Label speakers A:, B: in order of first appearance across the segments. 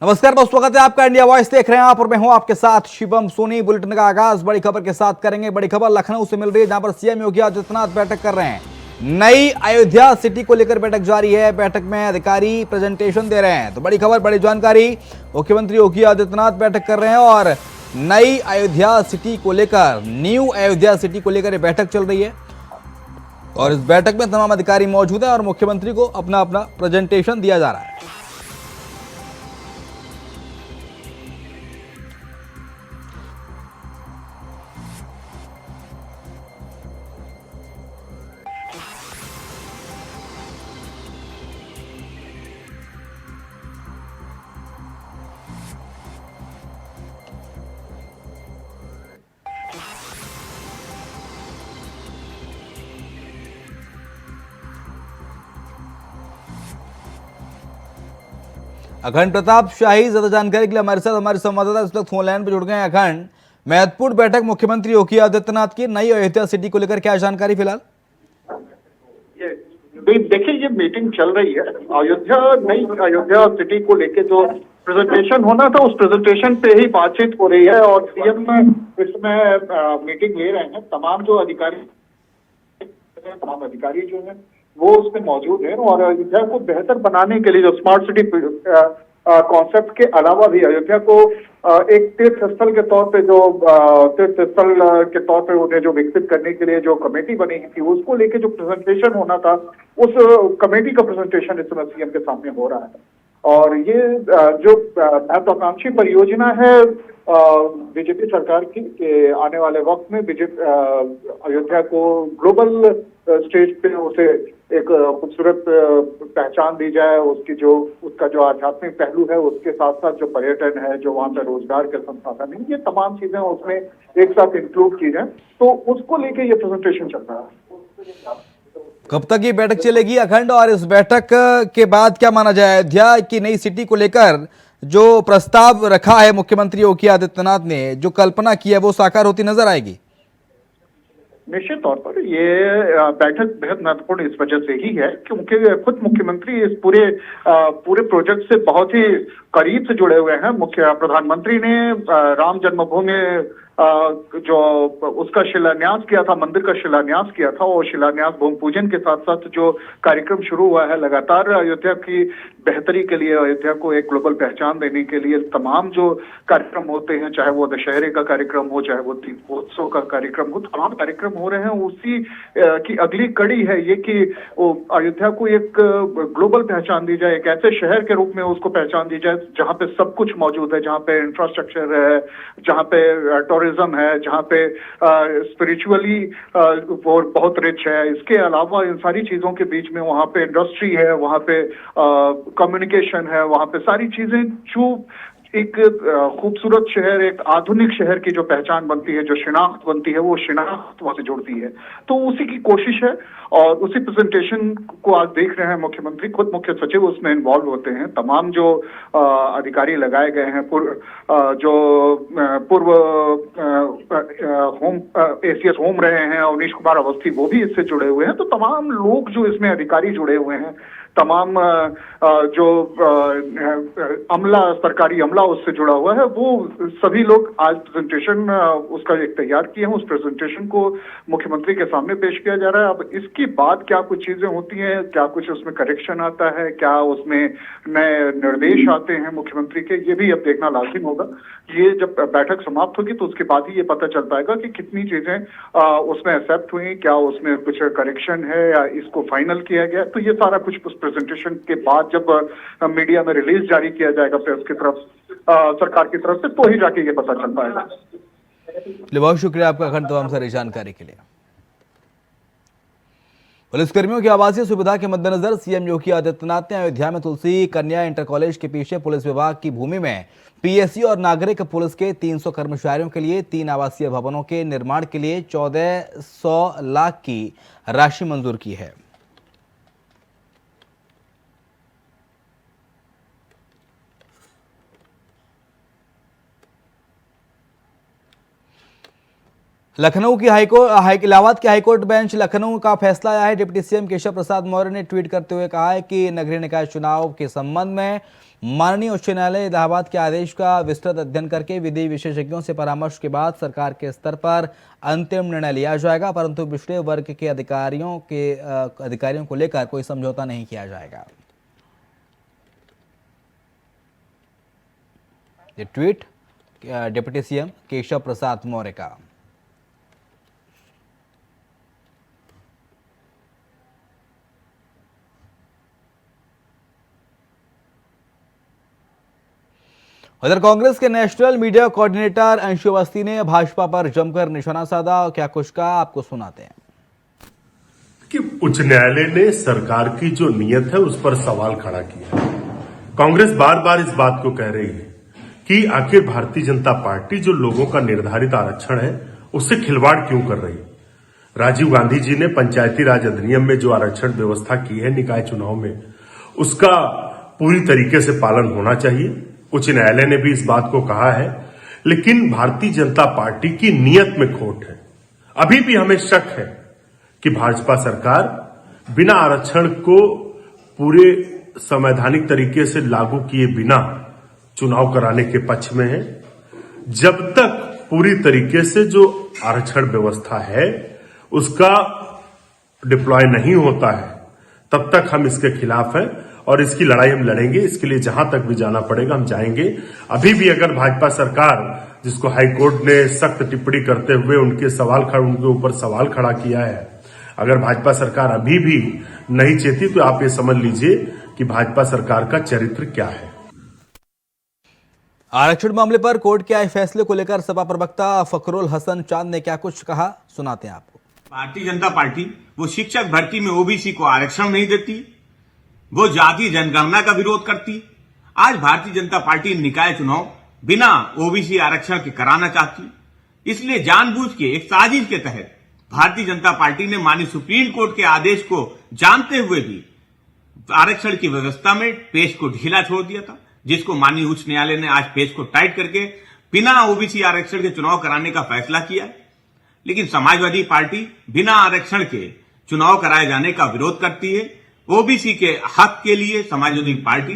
A: नमस्कार दोस्तों, स्वागत है आपका इंडिया वॉइस देख रहे हैं आप और मैं हूं आपके साथ शिवम सोनी। बुलेटिन का आगाज बड़ी खबर के साथ करेंगे। बड़ी खबर लखनऊ से मिल रही है, जहां पर सीएम योगी आदित्यनाथ बैठक कर रहे हैं। नई अयोध्या सिटी को लेकर बैठक जारी है। बैठक में अधिकारी प्रेजेंटेशन दे रहे हैं। तो बड़ी खबर, बड़ी जानकारी, मुख्यमंत्री योगी आदित्यनाथ बैठक कर रहे हैं और नई अयोध्या सिटी को लेकर, न्यू अयोध्या सिटी को लेकर बैठक चल रही है और इस बैठक में तमाम अधिकारी मौजूद है और मुख्यमंत्री को अपना अपना प्रेजेंटेशन दिया जा रहा है। अखंड प्रताप शाही ज्यादा जानकारी के लिए हमारे साथ हमारे संवाददाता इस वक्त फोन लाइन पर जुड़ गए हैं। अखंड, महत्वपूर्ण बैठक मुख्यमंत्री योगी आदित्यनाथ की नई अयोध्या सिटी को लेकर, क्या जानकारी फिलहाल?
B: देखिए, ये मीटिंग चल रही है नई अयोध्या सिटी को लेके जो प्रेजेंटेशन होना था उस प्रेजेंटेशन पे ही बातचीत हो रही है और सीएम इसमें मीटिंग ले रहे हैं। तमाम अधिकारी जो है वो उसमें मौजूद है और अयोध्या को बेहतर बनाने के लिए जो स्मार्ट सिटी कॉन्सेप्ट के अलावा भी अयोध्या को एक तीर्थ स्थल के तौर पे के तौर पे उन्हें जो विकसित करने के लिए जो कमेटी बनी थी उसको लेके जो प्रेजेंटेशन होना था उस कमेटी का प्रेजेंटेशन इस समय सीएम के सामने हो रहा है। और ये जो महत्वाकांक्षी परियोजना है बीजेपी सरकार की के आने वाले वक्त में अयोध्या को ग्लोबल स्टेज पे उसे एक खूबसूरत पहचान दी जाए। उसका जो आध्यात्मिक पहलू है, उसके साथ साथ जो पर्यटन है, जो वहाँ पे रोजगार के संसाधन है, ये तमाम चीजें उसमें एक साथ इंक्लूड की जाए, तो उसको लेके ये प्रेजेंटेशन चल रहा है।
A: कब तक ये बैठक चलेगी अखंड, और इस बैठक के बाद क्या माना जाए? अयोध्या की नई सिटी को लेकर जो प्रस्ताव रखा है मुख्यमंत्री योगी आदित्यनाथ ने, जो कल्पना की है, वो साकार होती नजर आएगी?
B: निश्चित तौर पर ये बैठक बेहद महत्वपूर्ण इस वजह से ही है क्योंकि खुद मुख्यमंत्री इस पूरे प्रोजेक्ट से बहुत ही करीब से जुड़े हुए हैं। प्रधानमंत्री ने राम जन्मभूमि जो उसका शिलान्यास किया था, मंदिर का शिलान्यास किया था, और शिलान्यास भूमि पूजन के साथ साथ जो कार्यक्रम शुरू हुआ है लगातार अयोध्या की बेहतरी के लिए, अयोध्या को एक ग्लोबल पहचान देने के लिए तमाम जो कार्यक्रम होते हैं, चाहे वो दशहरे का कार्यक्रम हो, चाहे वो दीपोत्सव का कार्यक्रम हो, तमाम कार्यक्रम हो रहे हैं। उसी की अगली कड़ी है ये कि अयोध्या को एक ग्लोबल पहचान दी जाए, एक ऐसे शहर के रूप में उसको पहचान दी जाए जहाँ पे सब कुछ मौजूद है, जहाँ पे इंफ्रास्ट्रक्चर है, जहाँ पे टूरिज्म है, जहाँ पे स्पिरिचुअली वो बहुत रिच है। इसके अलावा इन सारी चीजों के बीच में वहाँ पे इंडस्ट्री है, वहाँ पे कम्युनिकेशन है, वहाँ पे सारी चीजें जो एक खूबसूरत शहर, एक आधुनिक शहर की जो पहचान बनती है, जो शिनाख्त बनती है, वो शिनाख्त वहां से जुड़ती है। तो उसी की कोशिश है और उसी प्रेजेंटेशन को आज देख रहे हैं मुख्यमंत्री। खुद मुख्य सचिव उसमें इन्वॉल्व होते हैं। तमाम जो अधिकारी लगाए गए हैं, पूर्व होम एसीएस होम रहे हैं अवनीश कुमार अवस्थी, वो भी इससे जुड़े हुए हैं। तो तमाम लोग जो इसमें अधिकारी जुड़े हुए हैं, तमाम जो सरकारी अमला उससे जुड़ा हुआ है, वो सभी लोग आज प्रेजेंटेशन उसका एक तैयार किए हैं। उस प्रेजेंटेशन को मुख्यमंत्री के सामने पेश किया जा रहा है। अब इसके बाद क्या कुछ चीजें होती हैं, क्या कुछ उसमें करेक्शन आता है, क्या उसमें नए निर्देश आते हैं मुख्यमंत्री के, ये भी अब देखना लाजिम होगा। ये जब बैठक समाप्त होगी तो उसके बाद ही ये पता चल पाएगा कि कितनी चीजें उसमें एक्सेप्ट हुई, क्या उसमें कुछ करेक्शन है या इसको फाइनल किया गया। तो ये सारा कुछ उस प्रेजेंटेशन के बाद जब मीडिया में रिलीज जारी किया जाएगा प्रेस की तरफ, सरकार की तरफ से, तो ही जाके ये पता चल पाएगा।
A: बहुत शुक्रिया आपका अखंड तमाम सारी जानकारी के लिए। पुलिसकर्मियों की आवासीय सुविधा के मद्देनजर सीएम योगी आदित्यनाथ ने अयोध्या में तुलसी कन्या इंटर कॉलेज के पीछे पुलिस विभाग की भूमि में पीएससी और नागरिक पुलिस के 300 कर्मचारियों के लिए 3 आवासीय भवनों के निर्माण के लिए 1400 लाख की राशि मंजूर की है। लखनऊ की इलाहाबाद के हाईकोर्ट बेंच लखनऊ का फैसला आया है। डिप्टी सीएम केशव प्रसाद मौर्य ने ट्वीट करते हुए कहा है कि नगरीय निकाय चुनाव के संबंध में माननीय उच्च न्यायालय इलाहाबाद के आदेश का विस्तृत अध्ययन करके विधि विशेषज्ञों से परामर्श के बाद सरकार के स्तर पर अंतिम निर्णय लिया जाएगा, परंतु पिछड़े वर्ग के अधिकारियों को लेकर कोई समझौता नहीं किया जाएगा। ये tweet deputy CM Keshav Prasad Maurya का। उधर कांग्रेस के national media coordinator Anshu Awasthi ने भाजपा पर जमकर निशाना साधा और क्या कुछ कहा, आपको सुनाते हैं।
C: कि उच्च न्यायालय ने सरकार की जो नीयत है उस पर सवाल खड़ा किया। कांग्रेस बार बार इस बात को कह रही है कि आखिर भारतीय जनता पार्टी जो लोगों का निर्धारित आरक्षण है उससे खिलवाड़ क्यों कर रही है। राजीव गांधी जी ने पंचायती राज अधिनियम में जो आरक्षण व्यवस्था की है निकाय चुनाव में, उसका पूरी तरीके से पालन होना चाहिए। उच्च न्यायालय ने भी इस बात को कहा है, लेकिन भारतीय जनता पार्टी की नीयत में खोट है। अभी भी हमें शक है कि भाजपा सरकार बिना आरक्षण को पूरे संवैधानिक तरीके से लागू किए बिना चुनाव कराने के पक्ष में है। जब तक पूरी तरीके से जो आरक्षण व्यवस्था है उसका डिप्लॉय नहीं होता है तब तक हम इसके खिलाफ हैं और इसकी लड़ाई हम लड़ेंगे। इसके लिए जहां तक भी जाना पड़ेगा हम जाएंगे। अभी भी अगर भाजपा सरकार, जिसको हाईकोर्ट ने सख्त टिप्पणी करते हुए उनके ऊपर सवाल खड़ा किया है, अगर भाजपा सरकार अभी भी नहीं चेती तो आप ये समझ लीजिए कि भाजपा सरकार का चरित्र क्या है।
A: आरक्षण मामले पर कोर्ट के आए फैसले को लेकर सपा प्रवक्ता फखरुल हसन चांद ने क्या कुछ कहा, सुनाते हैं आपको।
D: भारतीय जनता पार्टी वो शिक्षक भर्ती में ओबीसी को आरक्षण नहीं देती, वो जाति जनगणना का विरोध करती। आज भारतीय जनता पार्टी निकाय चुनाव बिना ओबीसी आरक्षण के कराना चाहती। इसलिए जानबूझ के एक साजिश के तहत भारतीय जनता पार्टी ने माननीय सुप्रीम कोर्ट के आदेश को जानते हुए भी आरक्षण की व्यवस्था में पेज को ढीला छोड़ दिया था, जिसको माननीय उच्च न्यायालय ने आज पेज को टाइट करके बिना ओबीसी आरक्षण के चुनाव कराने का फैसला किया। लेकिन समाजवादी पार्टी बिना आरक्षण के चुनाव कराए जाने का विरोध करती है। ओबीसी के हक के लिए समाजवादी पार्टी।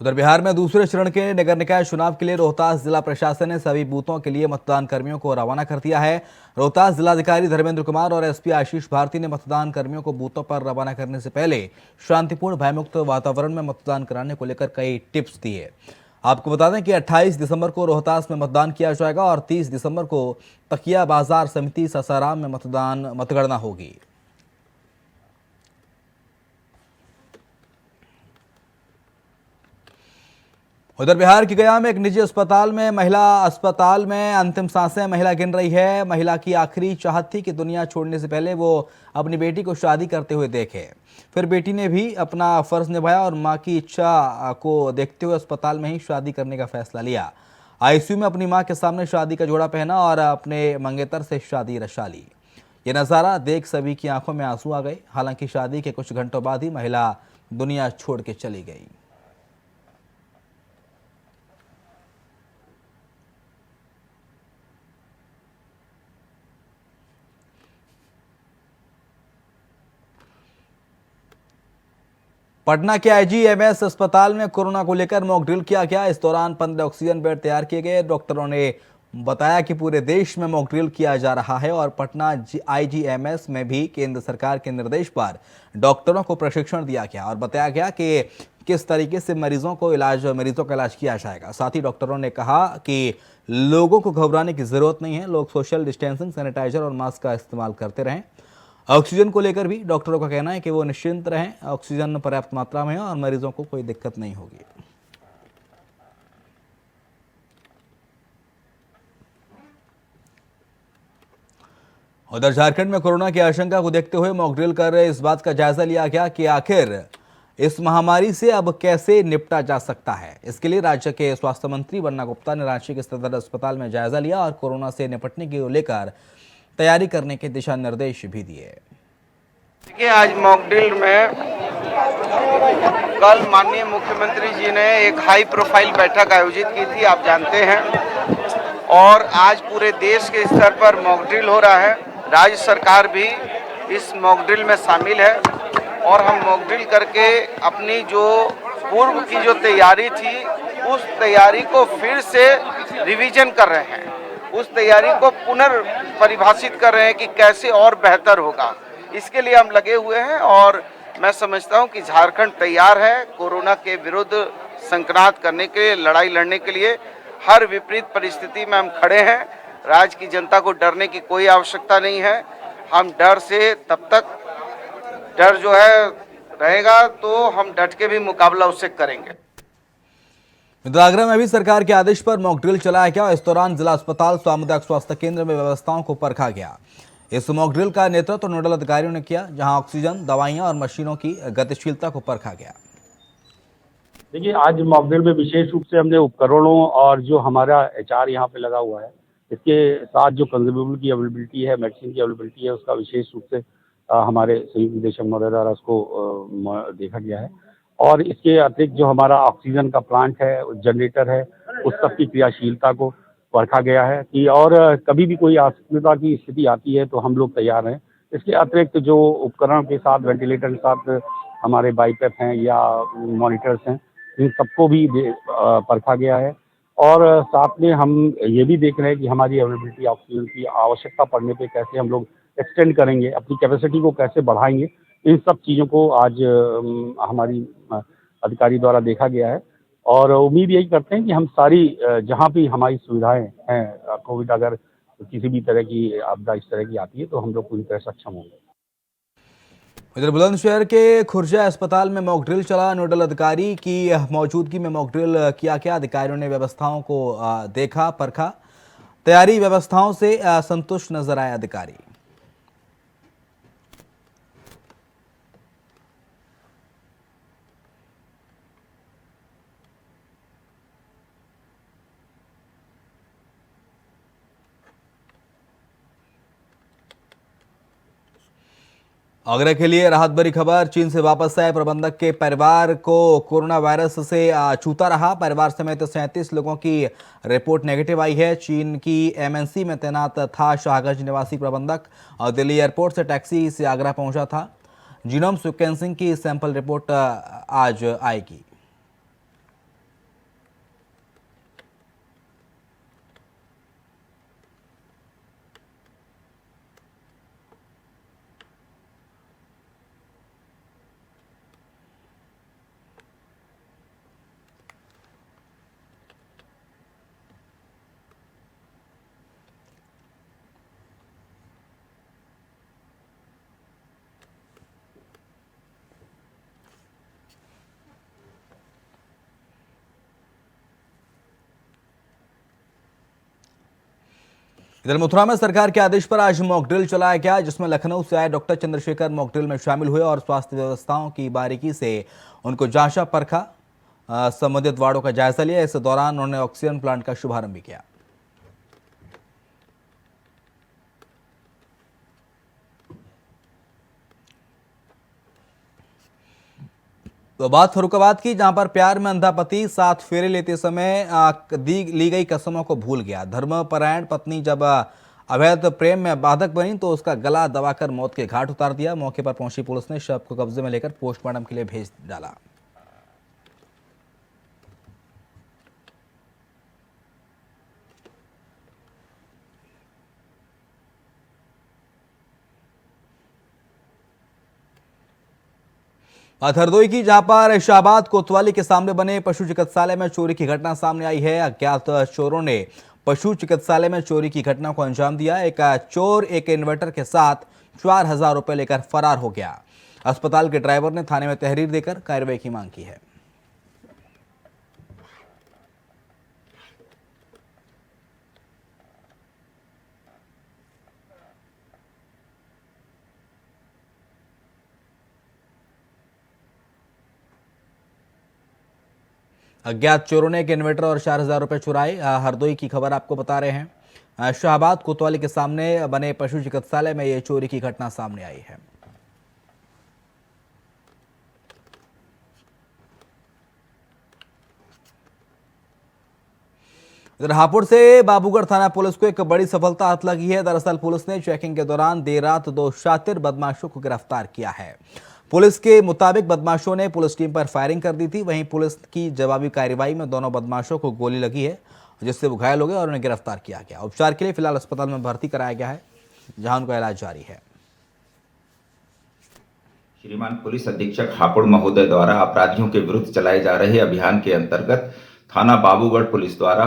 A: उधर बिहार में दूसरे चरण के नगर निकाय चुनाव के लिए रोहतास जिला प्रशासन ने सभी बूथों के लिए मतदान कर्मियों को रवाना कर दिया है। रोहतास जिलाधिकारी धर्मेंद्र कुमार और एसपी आशीष भारती ने मतदान कर्मियों को बूथों पर रवाना करने से पहले शांतिपूर्ण भयमुक्त वातावरण में मतदान कराने को लेकर कई टिप्स दी है। आपको बता दें कि 28 दिसंबर को रोहतास में मतदान किया जाएगा और 30 दिसंबर को तकिया बाजार समिति सासाराम में मतगणना होगी। उधर बिहार की गया में एक निजी अस्पताल में अंतिम सांसें महिला गिन रही है। महिला की आखिरी चाहत थी कि दुनिया छोड़ने से पहले वो अपनी बेटी को शादी करते हुए देखे। फिर बेटी ने भी अपना फर्ज निभाया और मां की इच्छा को देखते हुए अस्पताल में ही शादी करने का फैसला लिया। आईसीयू में अपनी मां के सामने शादी का जोड़ा पहना और अपने मंगेतर से शादी रचा ली। ये नज़ारा देख सभी की आंखों में आंसू आ गए। हालांकि शादी के कुछ घंटों बाद ही महिला दुनिया छोड़ के चली गई। पटना के आईजीएमएस अस्पताल में कोरोना को लेकर मॉक ड्रिल किया गया। इस दौरान 15 ऑक्सीजन बेड तैयार किए गए। डॉक्टरों ने बताया कि पूरे देश में मॉक ड्रिल किया जा रहा है और पटना आईजीएमएस में भी केंद्र सरकार के निर्देश पर डॉक्टरों को प्रशिक्षण दिया गया और बताया गया कि किस तरीके से मरीजों का इलाज किया जाएगा। साथ ही डॉक्टरों ने कहा कि लोगों को घबराने की जरूरत नहीं है, लोग सोशल डिस्टेंसिंग, सैनिटाइजर और मास्क का इस्तेमाल करते रहें। ऑक्सीजन को लेकर भी डॉक्टरों का कहना है कि वो निश्चिंत रहें, ऑक्सीजन पर्याप्त मात्रा में है और मरीजों को कोई दिक्कत नहीं होगी। उधर झारखंड में कोरोना की आशंका को देखते हुए मॉक ड्रिल कर इस बात का जायजा लिया गया कि आखिर इस महामारी से अब कैसे निपटा जा सकता है। इसके लिए राज्य के स्वास्थ्य मंत्री बन्ना गुप्ता ने रांची के सदर अस्पताल में जायजा लिया और कोरोना से निपटने को लेकर तैयारी करने के दिशा निर्देश भी दिए।
E: देखिए, आज मॉक ड्रिल में कल माननीय मुख्यमंत्री जी ने एक हाई प्रोफाइल बैठक आयोजित की थी। आप जानते हैं और आज पूरे देश के स्तर पर मॉक ड्रिल हो रहा है। राज्य सरकार भी इस मॉक ड्रिल में शामिल है और हम मॉक ड्रिल करके अपनी जो पूर्व की जो तैयारी थी उस तैयारी को फिर से रिवीजन कर रहे हैं, उस तैयारी को पुनर्परिभाषित कर रहे हैं कि कैसे और बेहतर होगा। इसके लिए हम लगे हुए हैं और मैं समझता हूं कि झारखंड तैयार है कोरोना के विरुद्ध संक्रांत करने के लिए, लड़ाई लड़ने के लिए। हर विपरीत परिस्थिति में हम खड़े हैं। राज्य की जनता को डरने की कोई आवश्यकता नहीं है। हम डर से तब तक डर जो है रहेगा तो हम डट के भी मुकाबला उससे करेंगे।
A: आगरा में भी सरकार के आदेश पर मॉक ड्रिल चलाया गया। इस दौरान जिला अस्पताल सामुदायिक स्वास्थ्य केंद्र में व्यवस्थाओं को परखा गया। इस मॉक ड्रिल का नेतृत्व नोडल अधिकारियों ने किया, जहां ऑक्सीजन, दवाइयां और मशीनों की गतिशीलता को परखा गया।
F: देखिए, आज मॉक ड्रिल में विशेष रूप से हमने उपकरणों और जो हमारा एचआर यहाँ पे लगा हुआ है, इसके साथ जो कंज्यूमेबल की अवेलेबिलिटी है, मेडिसिन की अवेलेबिलिटी है, उसका विशेष रूप से हमारे संयुक्त निदेशक महोदय द्वारा उसको देखा गया है। और इसके अतिरिक्त जो हमारा ऑक्सीजन का प्लांट है, जनरेटर है, उस सब की क्रियाशीलता को परखा गया है कि और कभी भी कोई असुविधा की स्थिति आती है तो हम लोग तैयार हैं। इसके अतिरिक्त जो उपकरण के साथ, वेंटिलेटर के साथ हमारे बाईपेप हैं या मॉनिटर्स हैं, इन सबको भी परखा गया है। और साथ में हम ये भी देख रहे हैं कि हमारी अवेलेबिलिटी ऑक्सीजन की आवश्यकता पड़ने पे कैसे हम लोग एक्सटेंड करेंगे, अपनी कैपेसिटी को कैसे बढ़ाएंगे। इन सब चीज़ों को आज हमारी अधिकारी द्वारा देखा गया है और उम्मीद यही करते हैं कि हम सारी जहाँ भी हमारी सुविधाएं हैं, कोविड अगर किसी भी तरह की आपदा इस तरह की आती है तो हम लोग पूरी तरह सक्षम होंगे।
A: इधर बुलंदशहर के खुर्जा अस्पताल में मॉक ड्रिल चला। नोडल अधिकारी की मौजूदगी में मॉक ड्रिल किया गया। अधिकारियों ने व्यवस्थाओं को देखा, परखा। तैयारी व्यवस्थाओं से संतुष्ट नजर आए अधिकारी। आगरा के लिए राहत भरी खबर। चीन से वापस आए प्रबंधक के परिवार को कोरोना वायरस से छूता रहा। परिवार समेत 37 लोगों की रिपोर्ट नेगेटिव आई है। चीन की एमएनसी में तैनात था शाहगंज निवासी प्रबंधक और दिल्ली एयरपोर्ट से टैक्सी से आगरा पहुंचा था। जीनोम सीक्वेंसिंग की सैंपल रिपोर्ट आज आएगी। इधर मथुरा में सरकार के आदेश पर आज मॉक ड्रिल चलाया गया, जिसमें लखनऊ से आए डॉक्टर चंद्रशेखर मॉक ड्रिल में शामिल हुए और स्वास्थ्य व्यवस्थाओं की बारीकी से उनको जांचा, परखा, संबंधित वार्डों का जायजा लिया। इस दौरान उन्होंने ऑक्सीजन प्लांट का शुभारंभ भी किया। तो बात फरुखाबाद की, जहां पर प्यार में अंधा पति 7 फेरे लेते समय ली गई कसमों को भूल गया। धर्मपरायण पत्नी जब अवैध प्रेम में बाधक बनी तो उसका गला दबाकर मौत के घाट उतार दिया। मौके पर पहुंची पुलिस ने शव को कब्जे में लेकर पोस्टमार्टम के लिए भेज डाला। हरदोई की, जहां पर शाहबाद कोतवाली के सामने बने पशु चिकित्सालय में चोरी की घटना सामने आई है। अज्ञात चोरों ने पशु चिकित्सालय में चोरी की घटना को अंजाम दिया। एक चोर एक इन्वर्टर के साथ 4000 रुपए लेकर फरार हो गया। अस्पताल के ड्राइवर ने थाने में तहरीर देकर कार्रवाई की मांग की है। अज्ञात चोरों ने एक इन्वर्टर और 4000 रुपए चुराए। हरदोई की खबर आपको बता रहे हैं। शाहबाद कोतवाली के सामने बने पशु चिकित्सालय में यह चोरी की घटना सामने आई है। इधर हापुड़ से बाबूगढ़ थाना पुलिस को एक बड़ी सफलता हाथ लगी है। दरअसल पुलिस ने चेकिंग के दौरान देर रात 2 शातिर बदमाशों को गिरफ्तार किया है। पुलिस के मुताबिक बदमाशों ने पुलिस टीम पर फायरिंग कर दी थी। वहीं पुलिस की जवाबी कार्रवाई में दोनों बदमाशों को गोली लगी है, जिससे वो घायल हो गए और उन्हें गिरफ्तार किया गया। उपचार के लिए फिलहाल अस्पताल में भर्ती कराया गया है, जहां उनका इलाज जारी है।
G: श्रीमान पुलिस अधीक्षक हापुड़ महोदय द्वारा अपराधियों के विरुद्ध चलाए जा रहे अभियान के अंतर्गत थाना बाबूगढ़ पुलिस द्वारा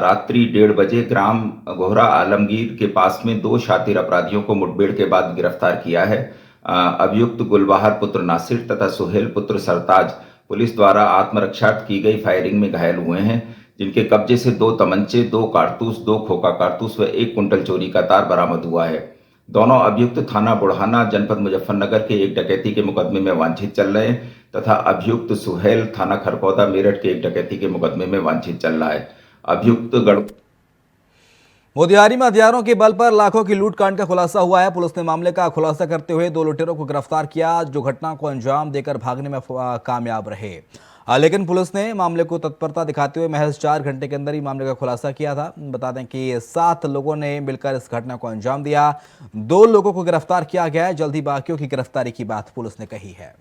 G: रात्रि 1:30 बजे ग्राम गोहरा आलमगीर के पास में 2 शातिर अपराधियों को मुठभेड़ के बाद गिरफ्तार किया है। अभियुक्त गुलबहार पुत्र नासिर तथा सुहेल पुत्र सरताज पुलिस द्वारा आत्मरक्षा की गई फायरिंग में घायल हुए हैं, जिनके कब्जे से 2 तमंचे, 2 कारतूस, 2 खोखा कारतूस व 1 कुंटल चोरी का तार बरामद हुआ है। दोनों अभियुक्त थाना बुढ़ाना जनपद मुजफ्फरनगर के एक डकैती के मुकदमे में वांछित चल रहे हैं तथा अभियुक्त सुहेल थाना खरकौदा मेरठ के एक डकैती के मुकदमे में वांछित चल रहा है। अभियुक्त
A: मोतिहारी में हथियारों के बल पर लाखों की लूटकांड का खुलासा हुआ है। पुलिस ने मामले का खुलासा करते हुए 2 लुटेरों को गिरफ्तार किया, जो घटना को अंजाम देकर भागने में कामयाब रहे। लेकिन पुलिस ने मामले को तत्परता दिखाते हुए महज 4 घंटे के अंदर ही मामले का खुलासा किया था। बता दें कि 7 लोगों ने मिलकर इस घटना को अंजाम दिया। 2 लोगों को गिरफ्तार किया गया है। जल्द ही बाकियों की गिरफ्तारी की बात पुलिस ने कही है।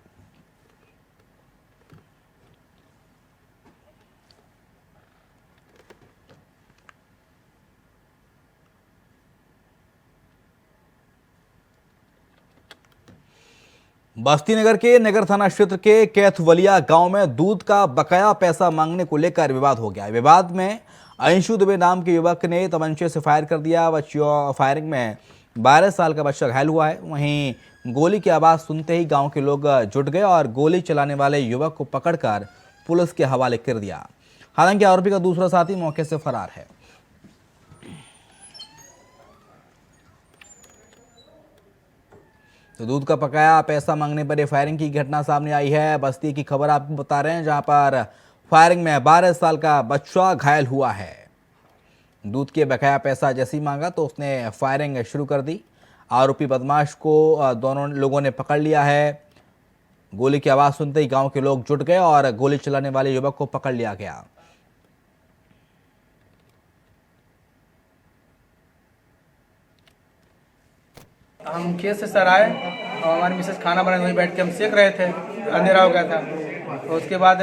A: बस्ती नगर के नगर थाना क्षेत्र के कैथवलिया गांव में दूध का बकाया पैसा मांगने को लेकर विवाद हो गया। विवाद में अंशु दुबे नाम के युवक ने तमंचे से फायर कर दिया। फायरिंग में 12 साल का बच्चा घायल हुआ है। वहीं गोली की आवाज सुनते ही गांव के लोग जुट गए और गोली चलाने वाले युवक को पकड़कर पुलिस के हवाले कर दिया। हालांकि आरोपी का दूसरा साथी मौके से फरार है। तो दूध का बकाया पैसा मांगने पर फायरिंग की घटना सामने आई है। बस्ती की खबर आपको बता रहे हैं, जहां पर फायरिंग में 12 साल का बच्चा घायल हुआ है। दूध के बकाया पैसा जैसे ही मांगा तो उसने फायरिंग शुरू कर दी। आरोपी बदमाश को दोनों लोगों ने पकड़ लिया है। गोली की आवाज सुनते ही गांव के लोग जुट गए और गोली चलाने वाले युवक को पकड़ लिया गया।
H: हम खेत से सर आए और हमारी मिसेस खाना बनाए, वहीं बैठ के हम सेक रहे थे। अंधेरा हो गया था। तो उसके बाद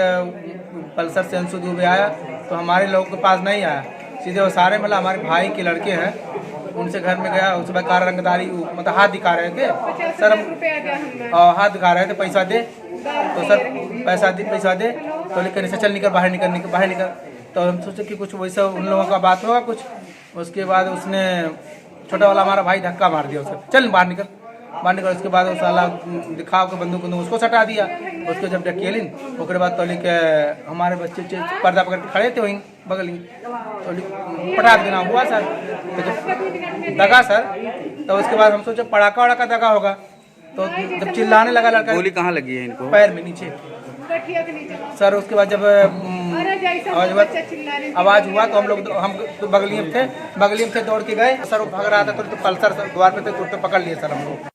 H: पल्सर से अंशु दुबे आया तो हमारे लोगों के पास नहीं आया, सीधे वो सारे मतलब हमारे भाई के लड़के हैं, उनसे घर में गया। उसके बाद कार रंगदारी मतलब हाथ दिखा रहे थे सर, हम हाथ दिखा रहे थे पैसा दे, तो सर पैसा दे तो लेकर से चल निकल बाहर निकल। तो हम सोचे कि कुछ वैसा उन लोगों का बात होगा कुछ। उसके बाद उसने छोटा वाला हमारा भाई धक्का मार दिया उसको, चल बाहर निकल। उसके बाद उस साला दिखाव के बंदूक उसको सटा दिया। उसको जब ढकेलिन उसके बाद तो के हमारे बच्चे पर्दा पकड़ के खड़े थे वहीं बगल ही, तो पटाख देना हुआ सर। तो जब दगा सर, तो उसके बाद हम सोचे पटाखा वड़ाका दगा होगा। तो जब चिल्लाने लगा लड़का, गोली कहाँ लगी है इनको? पैर में नीचे सर। उसके बाद जब आवाज हुआ तो हम तो बगली में थे, दौड़ के गए। सर वो भाग रहा था तो पल्सर द्वार पे थे, तो पकड़ लिए सर हम लोग।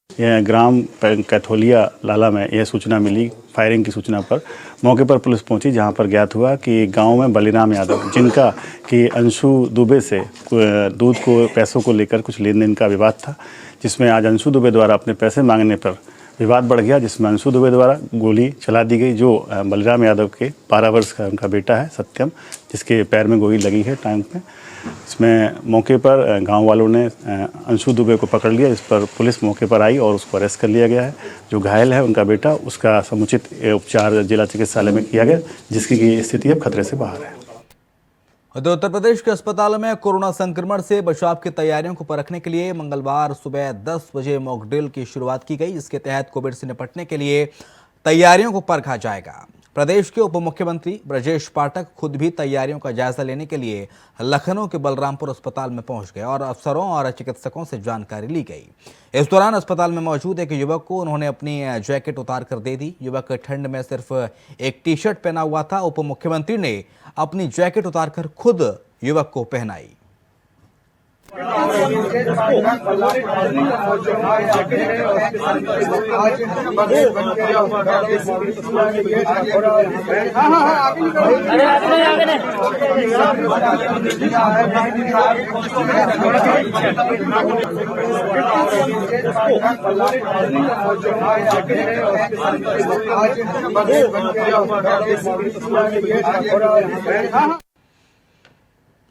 I: यह ग्राम कैथोलिया लाला में यह सूचना मिली, फायरिंग की सूचना पर मौके पर पुलिस पहुंची, जहां पर ज्ञात हुआ कि गांव में बलिराम यादव, जिनका कि अंशु दुबे से दूध को पैसों को लेकर कुछ लेन देन का विवाद था, जिसमें आज अंशु दुबे द्वारा अपने पैसे मांगने पर विवाद बढ़ गया, जिसमें अंशु दुबे द्वारा गोली चला दी गई। जो बलिराम यादव के 12 वर्ष का उनका बेटा है सत्यम, जिसके पैर में गोली लगी है टांग में। इसमें मौके पर गांव वालों ने अंशु दुबे को पकड़ लिया। इस पर पुलिस मौके पर आई और उसको अरेस्ट कर लिया गया है। जो घायल है उनका बेटा, उसका समुचित उपचार जिला चिकित्सालय में किया गया, जिसकी स्थिति अब खतरे से बाहर है।
A: उत्तर प्रदेश के अस्पतालों में कोरोना संक्रमण से बचाव की तैयारियों को परखने के लिए मंगलवार सुबह 10 बजे मॉक ड्रिल की शुरुआत की गई। इसके तहत कोविड से निपटने के लिए तैयारियों को परखा जाएगा। प्रदेश के उप मुख्यमंत्री ब्रजेश पाठक खुद भी तैयारियों का जायजा लेने के लिए लखनऊ के बलरामपुर अस्पताल में पहुंच गए और अफसरों और चिकित्सकों से जानकारी ली गई। इस दौरान अस्पताल में मौजूद एक युवक को उन्होंने अपनी जैकेट उतार कर दे दी। युवक ठंड में सिर्फ एक टी-शर्ट पहना हुआ था। उप मुख्यमंत्री ने अपनी जैकेट उतारकर खुद युवक को पहनाई।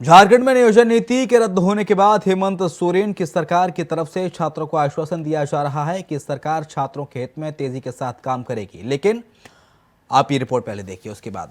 A: झारखंड में नियोजन नीति के रद्द होने के बाद हेमंत सोरेन की सरकार की तरफ से छात्रों को आश्वासन दिया जा रहा है कि सरकार छात्रों के हित में तेजी के साथ काम करेगी। लेकिन आप ये रिपोर्ट पहले देखिए, उसके बाद।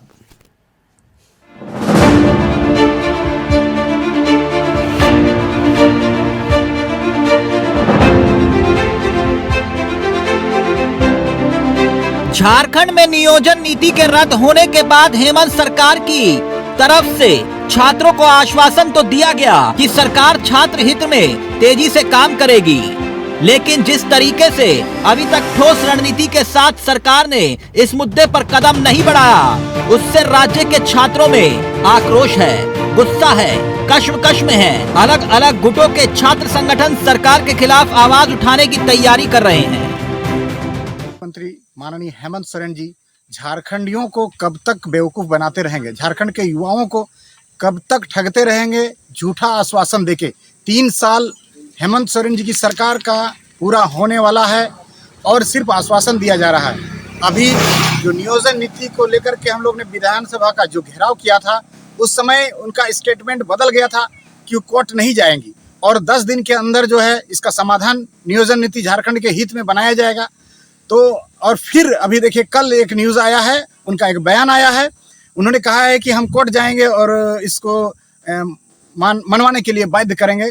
J: झारखंड में नियोजन नीति के रद्द होने के बाद हेमंत सरकार की तरफ से छात्रों को आश्वासन तो दिया गया कि सरकार छात्र हित में तेजी से काम करेगी, लेकिन जिस तरीके से अभी तक ठोस रणनीति के साथ सरकार ने इस मुद्दे पर कदम नहीं बढ़ाया, उससे राज्य के छात्रों में आक्रोश है, गुस्सा है, कश्मकश में है। अलग अलग गुटों के छात्र संगठन सरकार के खिलाफ आवाज उठाने की तैयारी कर रहे हैं।
K: मुख्यमंत्री माननीय हेमंत सोरेन जी झारखंडियों को कब तक बेवकूफ बनाते रहेंगे, झारखंड के युवाओं को कब तक ठगते रहेंगे झूठा आश्वासन देके। 3 साल हेमंत सोरेन जी की सरकार का पूरा होने वाला है और सिर्फ आश्वासन दिया जा रहा है। अभी जो नियोजन नीति को लेकर के हम लोग ने विधानसभा का जो घेराव किया था, उस समय उनका स्टेटमेंट बदल गया था कि वो कोर्ट नहीं जाएंगी और 10 दिन के अंदर जो है इसका समाधान नियोजन नीति झारखंड के हित में बनाया जाएगा। तो और फिर अभी देखिए कल एक न्यूज़ आया है, उनका एक बयान आया है, उन्होंने कहा है कि हम कोर्ट जाएंगे और इसको मनवाने के लिए बाध्य करेंगे।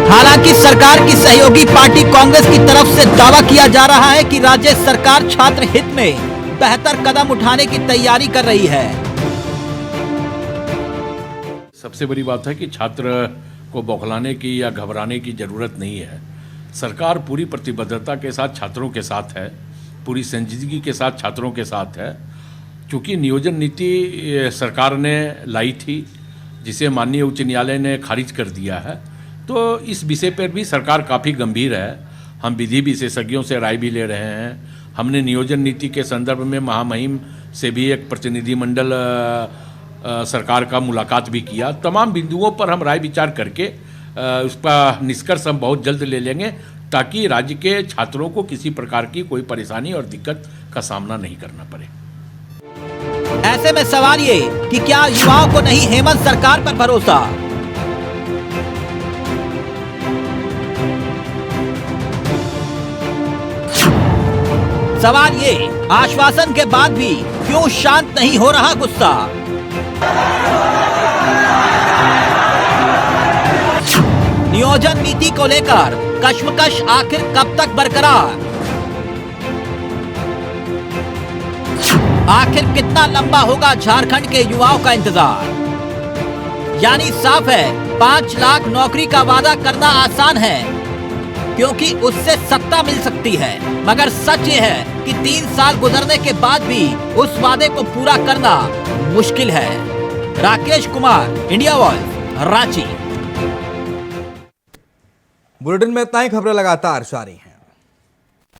J: हालांकि सरकार की सहयोगी पार्टी कांग्रेस की तरफ से दावा किया जा रहा है कि राज्य सरकार छात्र हित में बेहतर कदम उठाने की तैयारी कर रही है।
L: सबसे बड़ी बात है कि छात्र को बौखलाने की या घबराने की जरूरत नहीं है। सरकार पूरी प्रतिबद्धता के साथ छात्रों के साथ है, पूरी संजीदगी के साथ छात्रों के साथ है। क्योंकि नियोजन नीति सरकार ने लाई थी, जिसे माननीय उच्च न्यायालय ने खारिज कर दिया है, तो इस विषय पर भी सरकार काफ़ी गंभीर है। हम विधि विशेषज्ञों से राय भी ले रहे हैं। हमने नियोजन नीति के संदर्भ में महामहिम से भी एक प्रतिनिधिमंडल सरकार का मुलाकात भी किया। तमाम बिंदुओं पर हम राय विचार करके उसका निष्कर्ष हम बहुत जल्द ले लेंगे, ताकि राज्य के छात्रों को किसी प्रकार की कोई परेशानी और दिक्कत का सामना नहीं करना पड़े।
J: ऐसे में सवाल ये कि क्या युवाओं को नहीं हेमंत सरकार पर भरोसा? सवाल ये, आश्वासन के बाद भी क्यों शांत नहीं हो रहा गुस्सा? नियोजन नीति को लेकर कश्मकश आखिर कब तक बरकरार? आखिर कितना लंबा होगा झारखंड के युवाओं का इंतजार? यानी साफ है, 5 लाख नौकरी का वादा करना आसान है क्योंकि उससे सत्ता मिल सकती है, मगर सच ये है कि 3 साल गुजरने के बाद भी उस वादे को पूरा करना मुश्किल है। Rakesh Kumar, India voice, Ranchi.
A: Bulletin में इतना ही। खबरें लगातार जारी हैं।